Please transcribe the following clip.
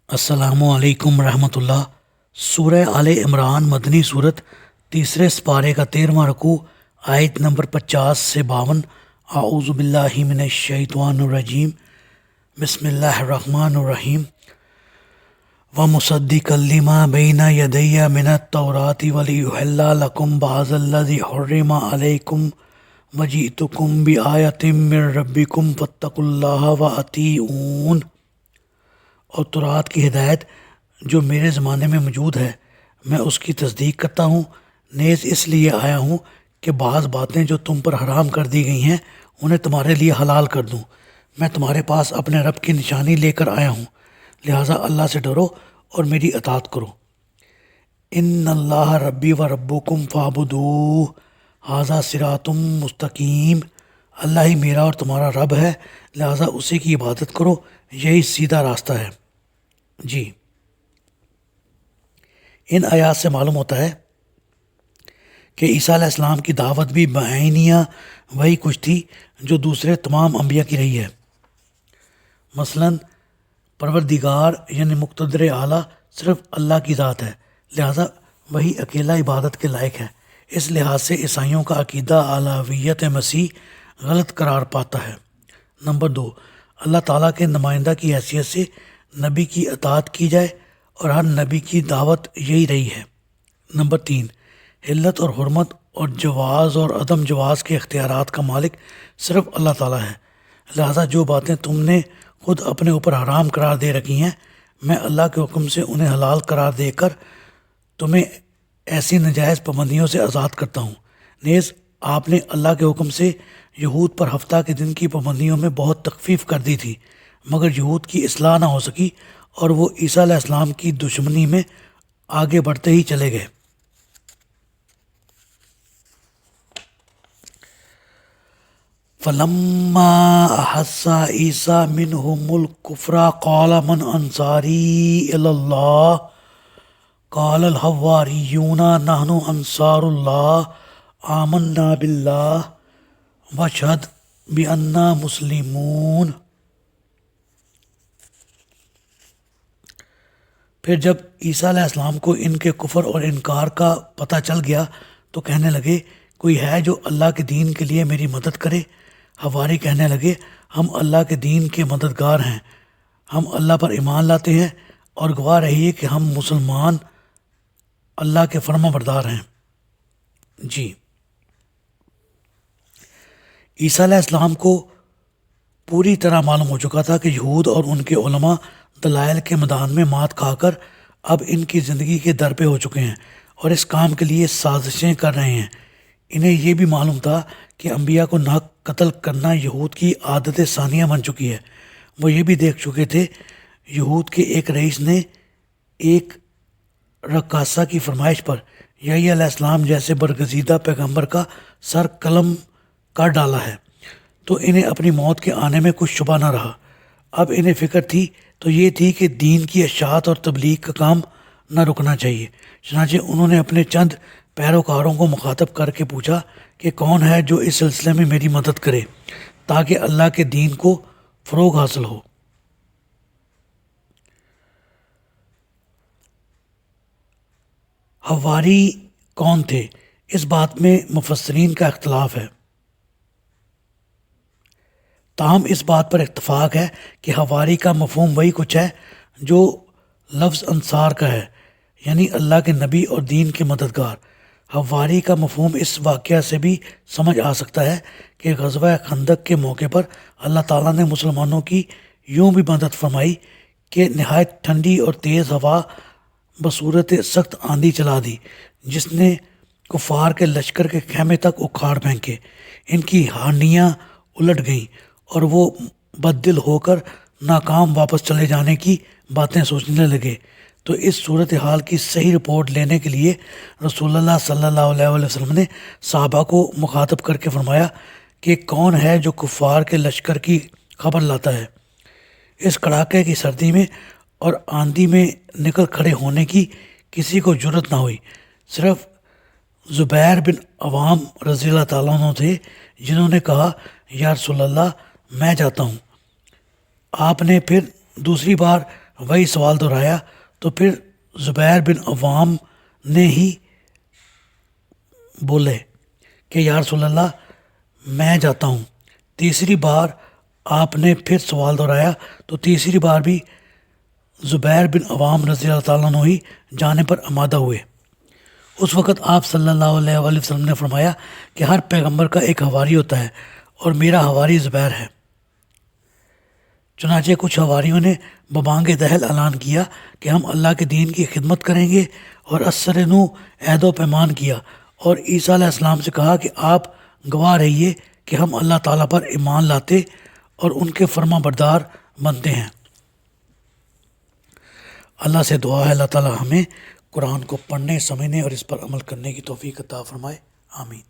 السلام علیکم ورحمۃ اللہ۔ سورہ آل عمران مدنی صورت، تیسرے سپارے کا 13واں رکوع، آیت نمبر 50 سے 52۔ اعوذ باللہ من الشیطان الرجیم، بسم اللہ الرحمن الرحیم۔ وَمُصَدِّقًا لِّمَا بَيْنَ يَدَيَّ مِنَ التَّوْرَاةِ وَلِيُحِلَّ لَكُمْ بَعْضَ الَّذِي حُرِّمَ عَلَيْكُمْ وَجِئْتُكُم بِآیَةٍ مِّن رَّبِّكُمْ فَاتَّقُوا اللَّهَ وَأَطِیعُونِ۔ اور تورات کی ہدایت جو میرے زمانے میں موجود ہے، میں اس کی تصدیق کرتا ہوں، نیز اس لیے آیا ہوں کہ بعض باتیں جو تم پر حرام کر دی گئی ہیں انہیں تمہارے لیے حلال کر دوں۔ میں تمہارے پاس اپنے رب کی نشانی لے کر آیا ہوں، لہٰذا اللہ سے ڈرو اور میری اطاعت کرو۔ ان اللہ ربی و ربکم فاعبدوہ ھذا صراط مستقیم۔ اللہ ہی میرا اور تمہارا رب ہے، لہٰذا اسی کی عبادت کرو، یہی سیدھا راستہ ہے۔ جی، ان آیات سے معلوم ہوتا ہے کہ عیسیٰ علیہ السلام کی دعوت بھی بعینیہ وہی کچھ تھی جو دوسرے تمام انبیاء کی رہی ہے۔ مثلا پروردگار یعنی مقتدر اعلیٰ صرف اللہ کی ذات ہے، لہٰذا وہی اکیلا عبادت کے لائق ہے۔ اس لحاظ سے عیسائیوں کا عقیدہ الوہیت مسیح غلط قرار پاتا ہے۔ نمبر 2، اللہ تعالیٰ کے نمائندہ کی حیثیت سے نبی کی اطاعت کی جائے، اور ہر نبی کی دعوت یہی رہی ہے۔ نمبر 3، حلت اور حرمت اور جواز اور عدم جواز کے اختیارات کا مالک صرف اللہ تعالیٰ ہے، لہٰذا جو باتیں تم نے خود اپنے اوپر حرام قرار دے رکھی ہیں، میں اللہ کے حکم سے انہیں حلال قرار دے کر تمہیں ایسی نجائز پابندیوں سے آزاد کرتا ہوں۔ نیز آپ نے اللہ کے حکم سے یہود پر ہفتہ کے دن کی پابندیوں میں بہت تخفیف کر دی تھی، مگر یہود کی اصلاح نہ ہو سکی اور وہ عیسیٰ علیہ السلام کی دشمنی میں آگے بڑھتے ہی چلے گئے۔ فَلَمَّا أَحَسَّ عِیسیٰ مِنْهُمُ الْکُفْرَ قَالَ مَنْ أَنصَارِی إِلَى اللَّهِ قَالَ الْحَوَارِیُّونَ نَحْنُ أَنصَارُ اللَّهِ آمَنَّا بِاللَّهِ وَاشْهَدْ بِأَنَّا مُسْلِمُونَ۔ پھر جب عیسیٰ علیہ السلام کو ان کے کفر اور انکار کا پتہ چل گیا تو کہنے لگے، کوئی ہے جو اللہ کے دین کے لیے میری مدد کرے؟ حواری کہنے لگے، ہم اللہ کے دین کے مددگار ہیں، ہم اللہ پر ایمان لاتے ہیں اور گواہ رہیے کہ ہم مسلمان اللہ کے فرما بردار ہیں۔ جی، عیسیٰ علیہ السلام کو پوری طرح معلوم ہو چکا تھا کہ یہود اور ان کے علماء دلائل کے میدان میں مات کھا کر اب ان کی زندگی کے در پہ ہو چکے ہیں اور اس کام کے لیے سازشیں کر رہے ہیں۔ انہیں یہ بھی معلوم تھا کہ انبیاء کو ناحق قتل کرنا یہود کی عادت ثانیہ بن چکی ہے۔ وہ یہ بھی دیکھ چکے تھے یہود کے ایک رئیس نے ایک رقاصہ کی فرمائش پر یحییٰ علیہ السلام جیسے برگزیدہ پیغمبر کا سر قلم کر ڈالا ہے، تو انہیں اپنی موت کے آنے میں کچھ شبہ نہ رہا۔ اب انہیں فکر تھی تو یہ تھی کہ دین کی اشاعت اور تبلیغ کا کام نہ رکنا چاہیے۔ چنانچہ انہوں نے اپنے چند پیروکاروں کو مخاطب کر کے پوچھا کہ کون ہے جو اس سلسلے میں میری مدد کرے تاکہ اللہ کے دین کو فروغ حاصل ہو۔ حواری کون تھے؟ اس بات میں مفسرین کا اختلاف ہے، تاہم اس بات پر اتفاق ہے کہ حواری کا مفہوم وہی کچھ ہے جو لفظ انصار کا ہے، یعنی اللہ کے نبی اور دین کے مددگار۔ حواری کا مفہوم اس واقعہ سے بھی سمجھ آ سکتا ہے کہ غزوہ خندق کے موقع پر اللہ تعالیٰ نے مسلمانوں کی یوں بھی مدد فرمائی کہ نہایت ٹھنڈی اور تیز ہوا بصورت سخت آندھی چلا دی، جس نے کفار کے لشکر کے خیمے تک اکھاڑ پھینکے۔ ان کی ہانڈیاں الٹ گئیں اور وہ بددل ہو کر ناکام واپس چلے جانے کی باتیں سوچنے لگے۔ تو اس صورتحال کی صحیح رپورٹ لینے کے لیے رسول اللہ صلی اللہ علیہ وسلم نے صحابہ کو مخاطب کر کے فرمایا کہ کون ہے جو کفار کے لشکر کی خبر لاتا ہے؟ اس کڑاکے کی سردی میں اور آندھی میں نکل کھڑے ہونے کی کسی کو جرت نہ ہوئی، صرف زبیر بن عوام رضی اللہ تعالیٰ عنہ تھے جنہوں نے کہا، یا رسول اللہ میں جاتا ہوں۔ آپ نے پھر دوسری بار وہی سوال دہرایا تو پھر زبیر بن عوام نے ہی بولے کہ یا رسول اللہ میں جاتا ہوں۔ تیسری بار آپ نے پھر سوال دہرایا تو تیسری بار بھی زبیر بن عوام رضی اللہ تعالیٰ عنہ ہی جانے پر آمادہ ہوئے۔ اس وقت آپ صلی اللہ علیہ وآلہ وسلم نے فرمایا کہ ہر پیغمبر کا ایک حواری ہوتا ہے اور میرا حواری زبیر ہے۔ چنانچہ کچھ حواریوں نے ببانگ دہل اعلان کیا کہ ہم اللہ کے دین کی خدمت کریں گے، اور اثر نو عہد و پیمان کیا اور عیسیٰ علیہ السلام سے کہا کہ آپ گواہ رہیے کہ ہم اللہ تعالیٰ پر ایمان لاتے اور ان کے فرما بردار بنتے ہیں۔ اللہ سے دعا ہے اللہ تعالیٰ ہمیں قرآن کو پڑھنے، سمجھنے اور اس پر عمل کرنے کی توفیق عطا فرمائے، آمین۔